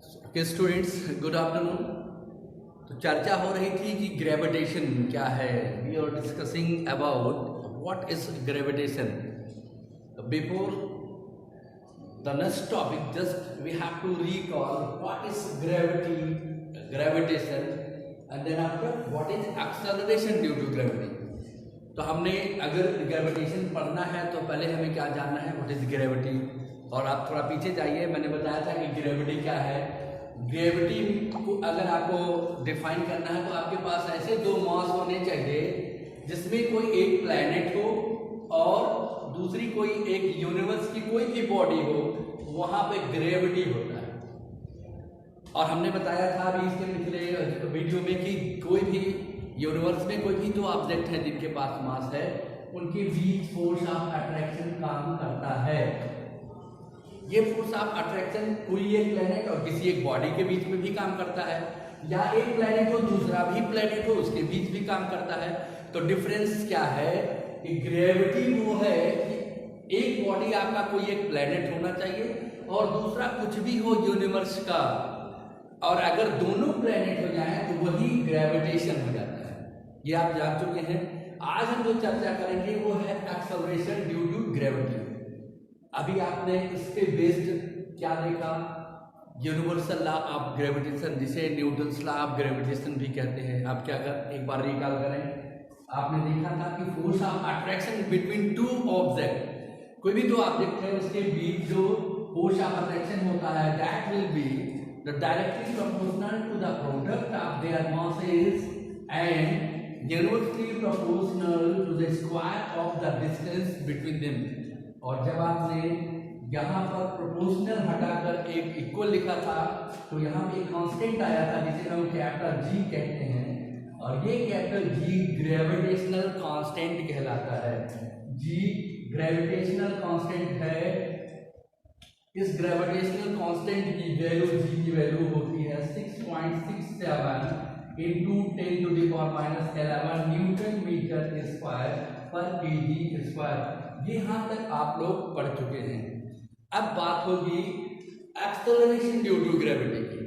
Okay students, good afternoon. तो चर्चा हो रही थी कि ग्रेविटेशन क्या है। We are discussing about what is gravitation. Before the next topic just we have to recall what is gravitation and then after what is acceleration due to gravity. तो हमने अगर ग्रेविटेशन पढ़ना है तो पहले हमें क्या जानना है, व्हाट इज ग्रेविटी। और आप थोड़ा पीछे जाइए, मैंने बताया था कि ग्रेविटी क्या है। ग्रेविटी को अगर आपको डिफाइन करना है तो आपके पास ऐसे दो मास होने चाहिए जिसमें कोई एक प्लैनेट हो और दूसरी कोई एक यूनिवर्स की कोई भी बॉडी हो, वहां पे ग्रेविटी होता है। और हमने बताया था अभी इसके पिछले वीडियो में कि कोई भी यूनिवर्स में कोई भी दो ऑब्जेक्ट है जिनके पास मास है, उनके बीच फोर्स ऑफ अट्रैक्शन काम करता है। ये फोर्स ऑफ अट्रैक्शन कोई एक प्लेनेट और किसी एक बॉडी के बीच में भी काम करता है, या एक प्लेनेट हो दूसरा भी प्लेनेट हो उसके बीच भी काम करता है। तो डिफरेंस क्या है कि ग्रेविटी वो है कि एक बॉडी आपका कोई एक प्लेनेट होना चाहिए और दूसरा कुछ भी हो यूनिवर्स का, और अगर दोनों प्लेनेट हो जाएं तो वही ग्रेविटेशन हो जाता है। ये आप जान चुके हैं। आज हम जो चर्चा करेंगे वो है एक्सेलरेशन ड्यू टू ग्रेविटी। अभी आपने इसके बेस्ड क्या देखा, यूनिवर्सल लॉ ऑफ ग्रेविटेशन, जिसे न्यूटन्स लॉ ऑफ ग्रेविटेशन भी कहते हैं। आप क्या कर एक बार रिकॉल करें, आपने देखा था कि force of attraction between two object, कोई भी दो ऑब्जेक्ट है उसके बीच जो फोर्स ऑफ अट्रैक्शन होता है that will be the directly proportional to the product of their masses and inversely proportional to the square of the distance between them. और जब आपने यहाँ पर प्रोपोर्शनल हटाकर एक इक्वल लिखा था तो यहाँ पे एक कांस्टेंट आया था जिसे हम कैपिटल जी कहते हैं, और ये कैपिटल जी ग्रेविटेशनल कांस्टेंट कहलाता है। जी ग्रेविटेशनल कांस्टेंट है। इस ग्रेविटेशनल कांस्टेंट की वैल्यू, जी की वैल्यू होती है 6.67 into 10 to the power -11 newton metre square पर केजी स्क्वायर। ये यहाँ तक आप लोग पढ़ चुके हैं। अब बात होगी एक्सेलरेशन ड्यू टू ग्रेविटी की।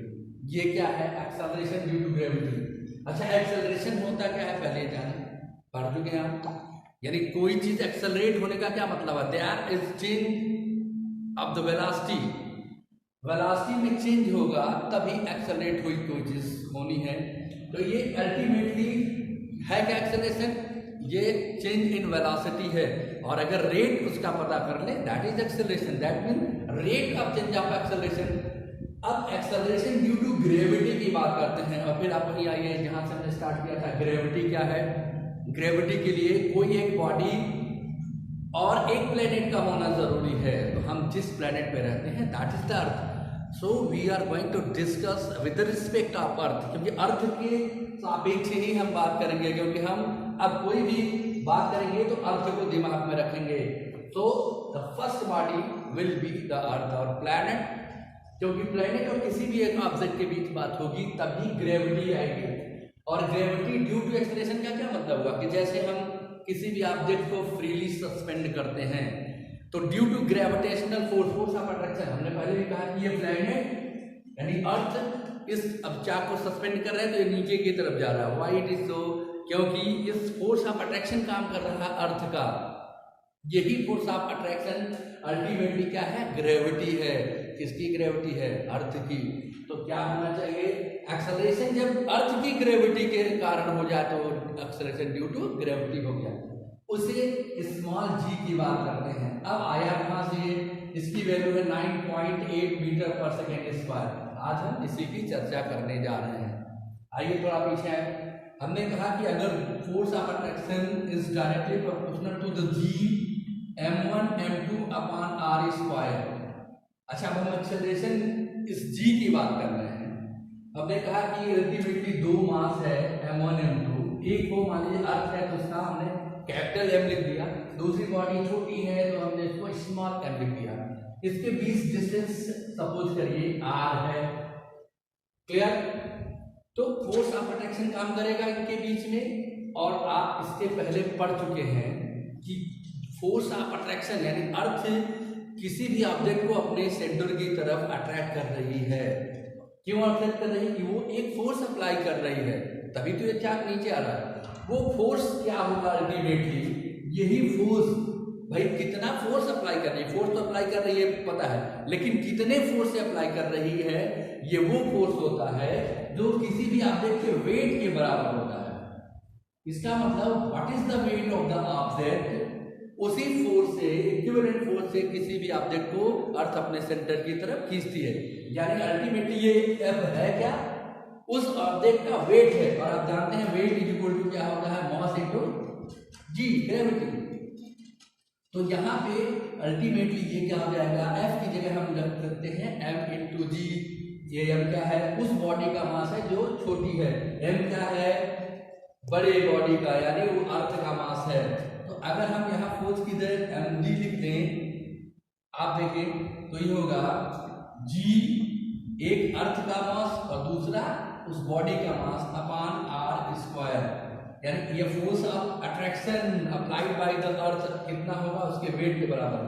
ये क्या है एक्सेलरेशन ड्यू टू ग्रेविटी? अच्छा, एक्सेलरेशन होता क्या है पहले जाने, पढ़ चुके हैं आप। यानी कोई चीज एक्सेलरेट होने का क्या मतलब है, there is change of the velocity. Velocity में चेंज होगा तभी एक्सेलरेट हुई कोई चीज होनी है। तो ये अल्टीमेटली है क्या एक्सेलरेशन, ये चेंज इन वेलोसिटी है। और अगर रेट उसका पता कर ले that is acceleration, that mean rate of change of acceleration. अब एक्सेलरेशन ड्यू टू ग्रेविटी की बात करते हैं, और फिर आप वहीं आइए जहां से हमने स्टार्ट किया था। ग्रेविटी क्या है? ग्रेविटी के लिए कोई एक बॉडी और एक प्लेनेट का होना जरूरी है। तो हम जिस प्लेनेट पे रहते हैं that is the earth. So we are going to discuss with respect of earth, क्योंकि अर्थ के सापेक्ष ही हम बात करेंगे, क्योंकि हम अब कोई भी बात करेंगे तो अर्थ को दिमाग में रखेंगे। तो the first body will be the earth और प्लैनेट, क्योंकि प्लैनेट और किसी भी एक ऑब्जेक्ट के बीच बात होगी तभी ग्रेविटी आएगी। और ग्रेविटी ड्यू टू एक्सेलरेशन का क्या मतलब हुआ कि जैसे हम किसी भी ऑब्जेक्ट को फ्रीली सस्पेंड करते हैं तो due to gravitational force of attraction, हमने पहले भी कहा कि ये प्लैनेट यानी अर्थ इस अब चाक को सस्पेंड कर रहे हैं तो ये नीचे की तरफ जा रहा है। Why it is so? क्योंकि इस फोर्स ऑफ अट्रैक्शन काम कर रहा है अर्थ का। यही फोर्स ऑफ अट्रैक्शन अल्टीमेटली क्या है? ग्रेविटी है। किसकी ग्रेविटी है? अर्थ की। तो क्या होना चाहिए? एक्सेलरेशन जब अर्थ की ग्रेविटी के कारण हो जाए तो एक्सेलरेशन ड्यू टू ग्रेविटी हो गया, उसे स्मॉल जी की बात करते हैं। अब आया कहां से? इसकी वैल्यू है 9.8 मीटर पर सेकेंड स्क्वायर। आज हम इसी की चर्चा करने जा रहे हैं। आइए थोड़ा पीछे आए। हमने कहा कि अगर force of attraction is directly proportional to the G m1 m2 upon r square. अच्छा, अब हम एक्सेलरेशन इस जी की बात कर रहे हैं। हमने कहा कि अल्टीमेटली दो मास है m1 m2, एक को मान लीजिए अर्थ है तो उसका हमने कैपिटल एम लिख दिया, दूसरी बॉडी छोटी है तो हमने इसको स्मॉल एम लिख दिया। इसके बीच डिस्टेंस सपोज करिए r है। क्लियर? तो फोर्स ऑफ अट्रैक्शन काम करेगा इनके बीच में। और आप इसके पहले पढ़ चुके हैं कि फोर्स ऑफ अट्रैक्शन यानी अर्थ किसी भी ऑब्जेक्ट को अपने सेंटर की तरफ अट्रैक्ट कर रही है। क्यों ऑफसेट कर रही है? कि वो एक फोर्स अप्लाई कर रही है, तभी तो ये चार्ज नीचे आ रहा है। वो फोर्स क्या होगा अल्टीमेटली, यही फोर्स, भाई कितना फोर्स अप्लाई कर रही है, फोर्स तो अप्लाई कर रही है पता है, लेकिन कितने फोर्स से अप्लाई कर रही है, ये वो फोर्स होता है जो किसी भी ऑब्जेक्ट के वेट के बराबर होता है। इसका मतलब what is the weight of the object, उसी फोर्स से, इक्विवेलेंट फोर्स से किसी भी ऑब्जेक्ट को अर्थ अपने सेंटर की तरफ खींचती है। यानी अल्टीमेटली ये F है क्या, उस ऑब्जेक्ट का वेट है, और आप जानते हैं वेट इज इक्वल टू क्या होता है, मास इनटू जी, ग्रेविटी। तो यहाँ पे अल्टीमेटली ये क्या हो जाएगा, F की जगह हम रख सकते हैं M इंटू जी। ये M क्या है, उस बॉडी का मास है जो छोटी है, M क्या है, बड़े बॉडी का, यानी वो अर्थ का मास है। तो अगर हम यहाँ फोर्स की जगह mg लिख दें, आप देखें तो ये होगा g, एक अर्थ का मास और दूसरा उस बॉडी का मास अपॉन r स्क्वायर, यानी ये force of attraction applied by the earth कितना होगा, उसके वेट के बराबर।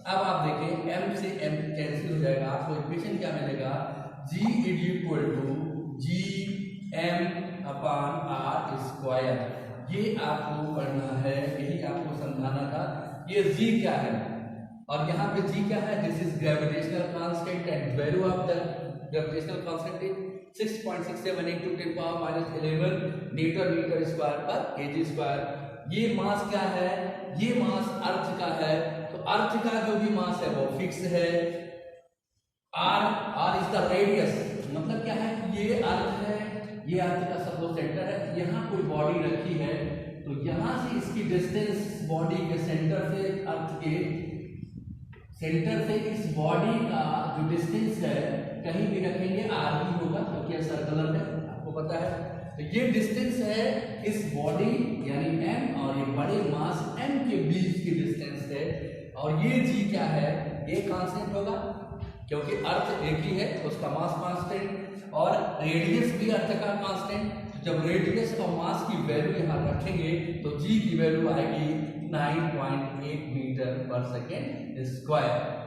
अब आप देखें m से m कैंसिल हो जाएगा, आपको इक्वेशन क्या मिलेगा, g is equal to G m upon r square. ये आपको पढ़ना है, यही आपको समझाना था। ये g क्या है और यहाँ पे g क्या है, this is gravitational constant and value of the gravitational constant is 6.67 into 10 power minus 11 metre square पर kg स्क्वायर। ये मास क्या है, ये मास अर्थ का है, तो अर्थ का जो भी मास है वो फिक्स है। r इज द रेडियस, मतलब क्या है कि ये अर्थ है, ये अर्थ का सपोज सेंटर है, यहाँ कोई बॉडी रखी है, तो यहाँ से इसकी डिस्टेंस बॉडी के सेंटर से, अर्थ के सेंटर से इस बॉडी का जो डिस्टेंस है, कहीं भी रखेंगे r ही होगा क्योंकि ये सर्कुलर है, आपको पता है। तो ये डिस्टेंस है इस बॉडी यानी m और ये बड़े मास m के बीच की डिस्टेंस है, और ये g क्या है, ये कांस्टेंट होगा क्योंकि अर्थ एक ही है, उसका मास कांस्टेंट, और रेडियस भी अर्थ का कांस्टेंट। जब रेडियस और मास की वैल्यू यहाँ रखेंगे तो g की वैल्यू आएगी 9.8 मीटर पर सेकेंड स्क्वायर।